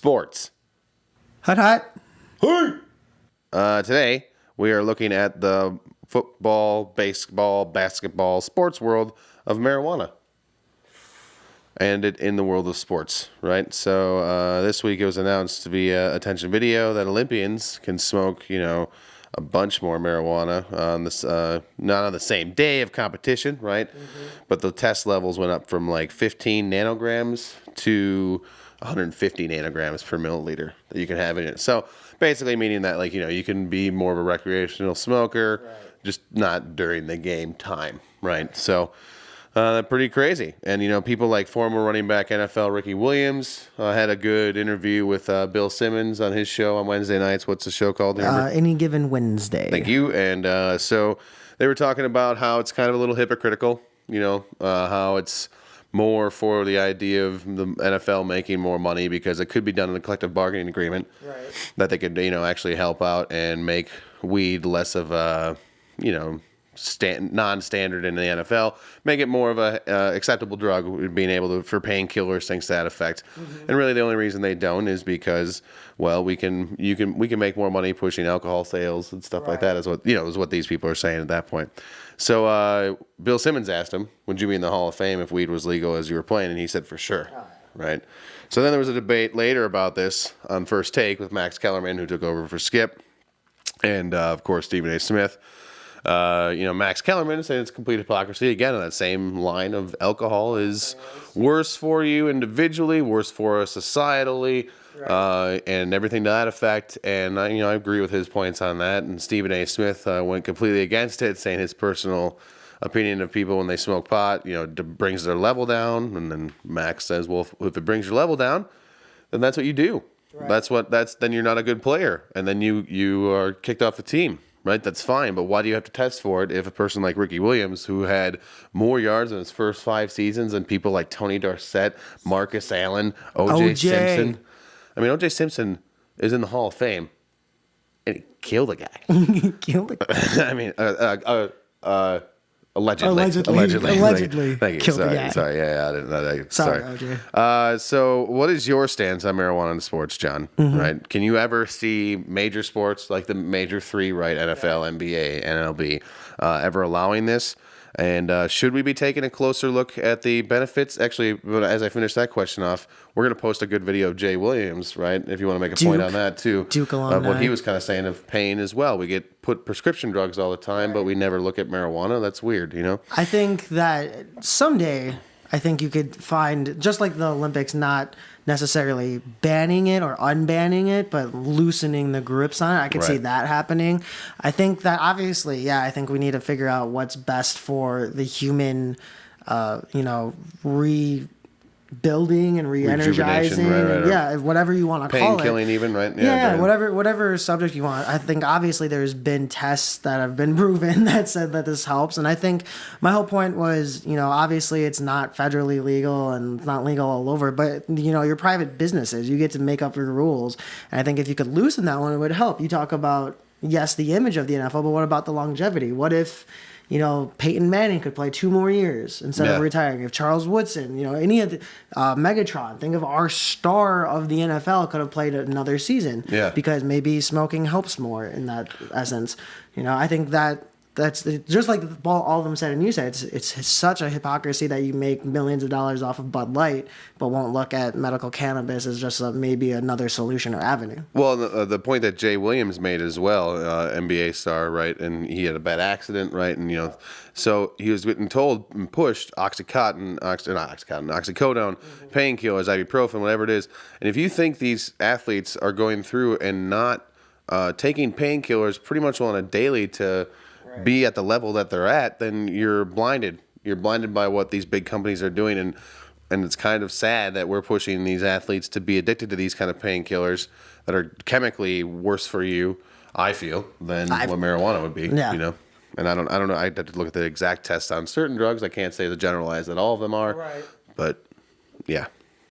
sports. Hot, hot. Hey! Today, we are looking at the football, baseball, basketball, sports world of marijuana. And it in the world of sports, right? So this week it was announced to be attention video that Olympians can smoke, a bunch more marijuana on this, not on the same day of competition, right? Mm-hmm. But the test levels went up from like 15 nanograms to 150 nanograms per milliliter that you can have in it. So basically meaning that you can be more of a recreational smoker, right, just not during the game time, right? So pretty crazy. And, people like former running back NFL Ricky Williams had a good interview with Bill Simmons on his show on Wednesday nights. What's the show called? Any Given Wednesday. Thank you. And so they were talking about how it's kind of a little hypocritical, how it's more for the idea of the NFL making more money because it could be done in a collective bargaining agreement, right, that they could, actually help out and make weed less of a, non-standard in the NFL, make it more of a acceptable drug, being able to for painkillers, things to that effect. Mm-hmm. And really, the only reason they don't is because, well, we can make more money pushing alcohol sales and stuff, right, like that. Is what these people are saying at that point. So Bill Simmons asked him, "Would you be in the Hall of Fame if weed was legal as you were playing?" And he said, "For sure." Right. So then there was a debate later about this on First Take with Max Kellerman, who took over for Skip, and of course Stephen A. Smith. Max Kellerman saying it's complete hypocrisy. Again, on that same line of alcohol is worse for you individually, worse for us societally, right, and everything to that effect. And I agree with his points on that. And Stephen A. Smith went completely against it, saying his personal opinion of people when they smoke pot, brings their level down. And then Max says, well, if it brings your level down, then that's what you do. Right. Then you're not a good player, and then you are kicked off the team. Right, that's fine, but why do you have to test for it if a person like Ricky Williams, who had more yards in his first 5 seasons than people like Tony Dorsett, Marcus Allen, O.J. Simpson? I mean, O.J. Simpson is in the Hall of Fame, and he killed a guy. He killed a guy. I mean, allegedly. Thank you. Sorry. Yeah, I didn't know that. Sorry, OJ. So what is your stance on marijuana in sports, John? Mm-hmm. Right? Can you ever see major sports like the major 3, right? NFL, NBA, MLB, ever allowing this? And should we be taking a closer look at the benefits? Actually, as I finish that question off, we're going to post a good video of Jay Williams, right? If you want to make a point on that, too. Duke alumni. Of what he was kind of saying of pain as well. We get put prescription drugs all the time, right, but we never look at marijuana. That's weird, I think that someday, you could find, just like the Olympics, not necessarily banning it or unbanning it, but loosening the grips on it. I could see that happening. I think that obviously, I think we need to figure out what's best for the human, rebuilding and re-energizing. Right. Whatever you want to call it. Pain killing even, right? Yeah, whatever subject you want. I think obviously there's been tests that have been proven that said that this helps. And I think my whole point was, obviously it's not federally legal and it's not legal all over, but, your private businesses, you get to make up your rules. And I think if you could loosen that one, it would help. You talk about, yes, the image of the NFL, but what about the longevity? What if Peyton Manning could play 2 more years instead of retiring? If Charles Woodson, any of the Megatron, think of our star of the NFL could have played another season. Yeah. Because maybe smoking helps more in that essence. I think that's just like all of them said and you said, it's such a hypocrisy that you make millions of dollars off of Bud Light, but won't look at medical cannabis as just maybe another solution or avenue. Well, the point that Jay Williams made as well, NBA star, right, and he had a bad accident, right, and so he was getting told and pushed oxycodone, painkillers, ibuprofen, whatever it is, and if you think these athletes are going through and not taking painkillers pretty much on a daily to be at the level that they're at, then you're blinded. You're blinded by what these big companies are doing, and it's kind of sad that we're pushing these athletes to be addicted to these kind of painkillers that are chemically worse for you, I feel, than what marijuana would be. Yeah. And I don't know. I'd have to look at the exact tests on certain drugs. I can't say the generalized that all of them are. Right. But yeah.